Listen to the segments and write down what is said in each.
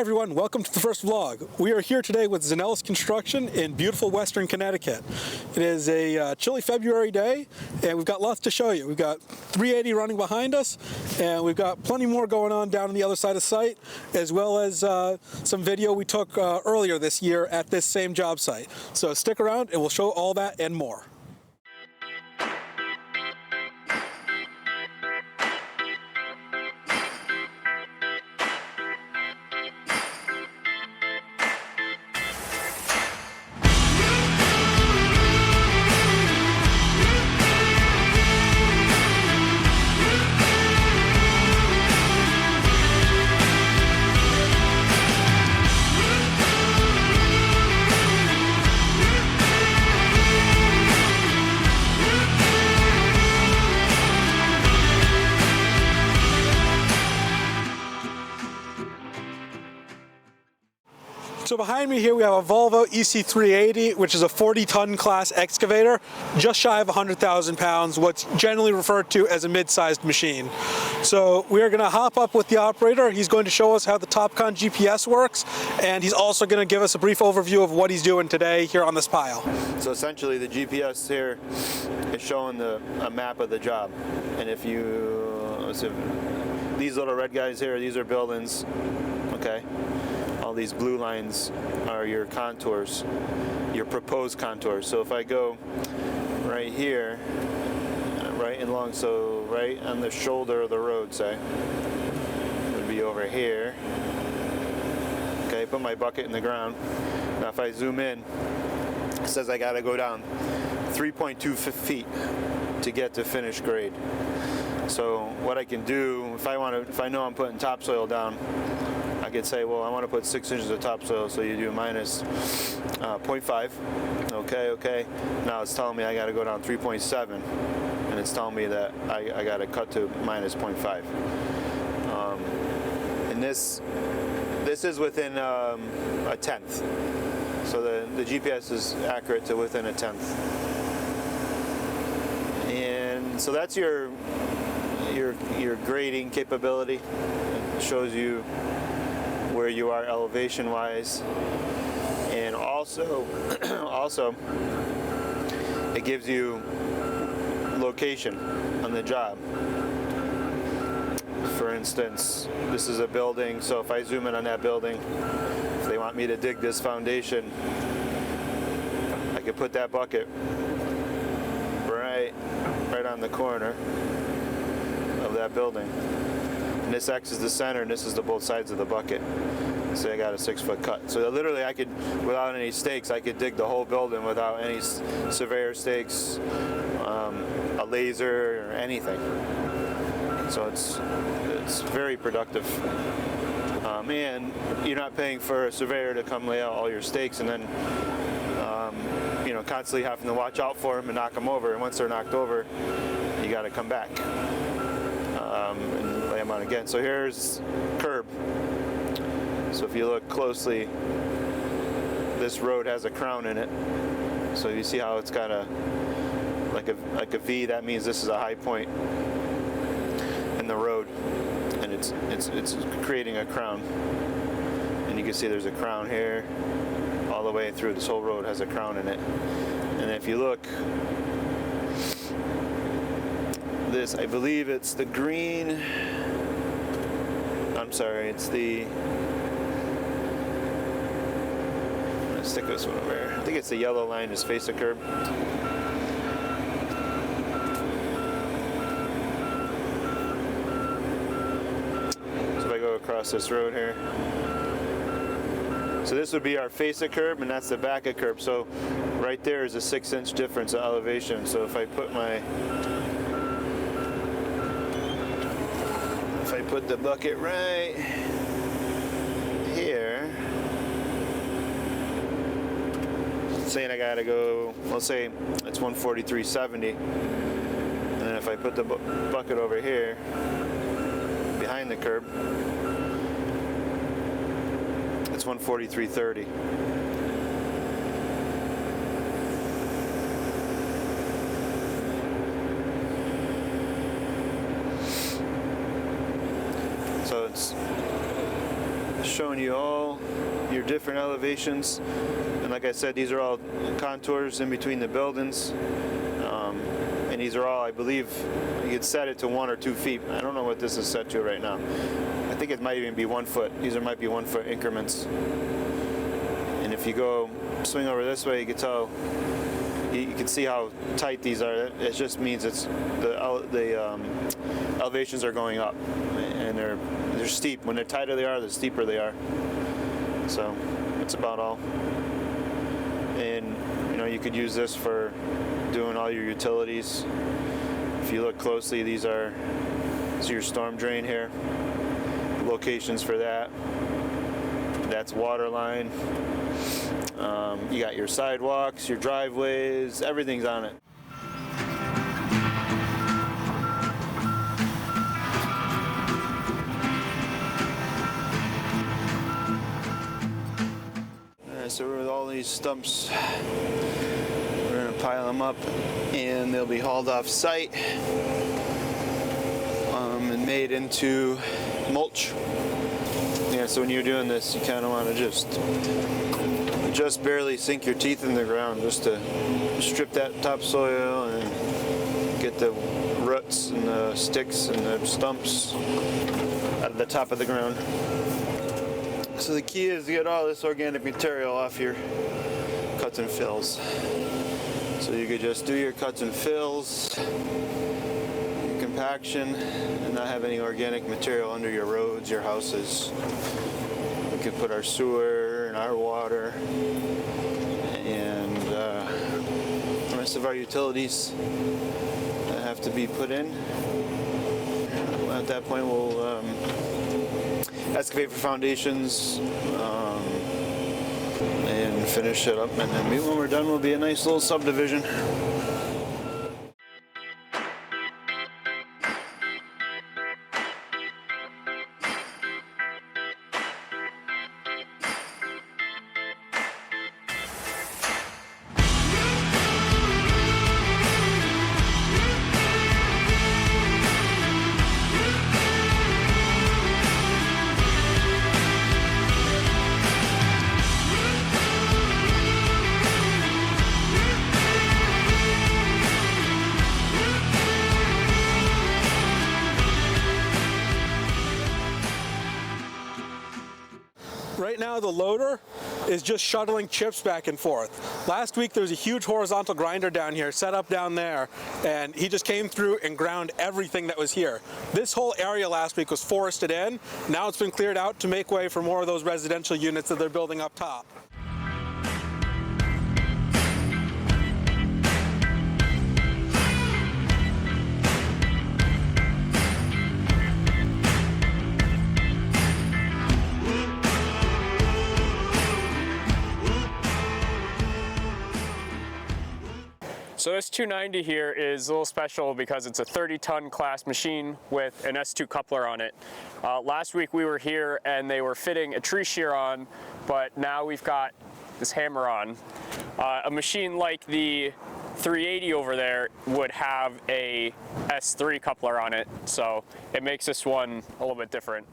everyone, welcome to the first vlog. We are here today with Xenelis Construction in beautiful western Connecticut. It is a chilly February day and we've got lots to show you. We've got 380 running behind us and we've got plenty more going on down on the other side of the site, as well as some video we took earlier this year at this same job site. So stick around and we'll show all that and more. So behind me here we have a Volvo EC380, which is a 40-ton class excavator, just shy of 100,000 pounds, what's generally referred to as a mid-sized machine. So we are going to hop up with the operator. He's going to show us how the TopCon GPS works, and he's also going to give us a brief overview of what he's doing today here on this pile. So essentially the GPS here is showing a map of the job. And if you, these little red guys here, these are buildings, okay? All these blue lines are your contours, your proposed contours. So if I go right here, right along, so right on the shoulder of the road, say, it would be over here. Okay, put my bucket in the ground. Now if I zoom in, it says I gotta go down 3.2 feet to get to finished grade. So what I can do, if I know I'm putting topsoil down, I could say, well, I want to put 6 inches of topsoil, so you do minus 0.5. Okay. Now it's telling me I got to go down 3.7, and it's telling me that I got to cut to minus 0.5. And this is within a tenth. So the GPS is accurate to within a tenth. And so that's your grading capability. It shows you where you are elevation wise, and also it gives you location on the job. For instance, this is a building, so if I zoom in on that building, if they want me to dig this foundation, I could put that bucket right on the corner of that building. And this X is the center, and this is the both sides of the bucket. So I got a 6-foot cut. So literally I could, without any stakes, I could dig the whole building without any surveyor stakes, a laser, or anything. So it's very productive. And you're not paying for a surveyor to come lay out all your stakes and then constantly having to watch out for them and knock them over. And once they're knocked over, you got to come back. And lay them on again. So here's curb. So if you look closely, this road has a crown in it. So you see how it's kind of like a V. That means this is a high point in the road, and it's creating a crown. And you can see there's a crown here, all the way through. This whole road has a crown in it. And if you look. This, I believe it's the green, I'm sorry, it's the, let's stick this one over here. I think it's the yellow line is face the curb. So if I go across this road here, so this would be our face of curb, and that's the back of curb. So right there is a 6-inch difference of elevation. So if I put the bucket right here, saying I gotta go, let's say it's 143.70, and then if I put the bucket over here behind the curb, it's 143.30. So it's showing you all your different elevations. And like I said, these are all contours in between the buildings. And these are all, I believe, you could set it to 1 or 2 feet. I don't know what this is set to right now. I think it might even be 1 foot. These might be 1 foot increments. And if you go swing over this way, you can tell, you can see how tight these are. It just means it's the elevations are going up, and they're steep. When they're tighter they are, the steeper they are. So that's about all. And you know, you could use this for doing all your utilities. If you look closely, these are your storm drain here. Locations for that. That's water line. You got your sidewalks, your driveways, everything's on it. Alright, so with all these stumps, we're going to pile them up and they'll be hauled off site and made into mulch. Yeah, so when you're doing this, you kind of want to just barely sink your teeth in the ground just to strip that topsoil and get the roots and the sticks and the stumps out of the top of the ground. So the key is to get all this organic material off your cuts and fills. So you could just do your cuts and fills, your compaction, and not have any organic material under your roads, your houses. We could put our sewer and our water and the rest of our utilities that have to be put in. At that point, we'll excavate for foundations and finish it up, and then maybe when we're done, will be a nice little subdivision. Right now the loader is just shuttling chips back and forth. Last week there was a huge horizontal grinder down here, set up down there, and he just came through and ground everything that was here. This whole area last week was forested in. Now it's been cleared out to make way for more of those residential units that they're building up top. So this 290 here is a little special because it's a 30-ton class machine with an S2 coupler on it. Last week we were here and they were fitting a tree shear on, but now we've got this hammer on. A machine like the 380 over there would have a S3 coupler on it, so it makes this one a little bit different.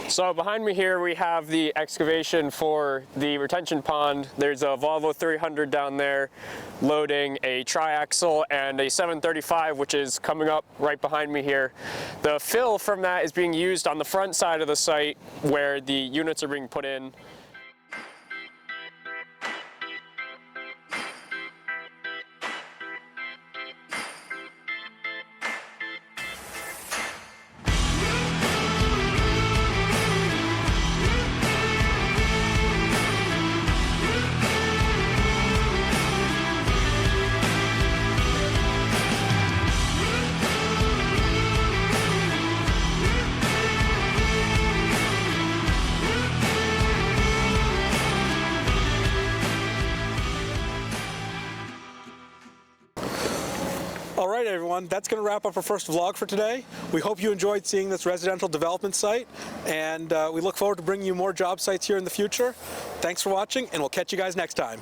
So behind me here we have the excavation for the retention pond. There's a Volvo 300 down there loading a triaxle and a 735, which is coming up right behind me here. The fill from that is being used on the front side of the site where the units are being put in. All right, everyone, that's going to wrap up our first vlog for today. We hope you enjoyed seeing this residential development site, and we look forward to bringing you more job sites here in the future. Thanks for watching, and we'll catch you guys next time.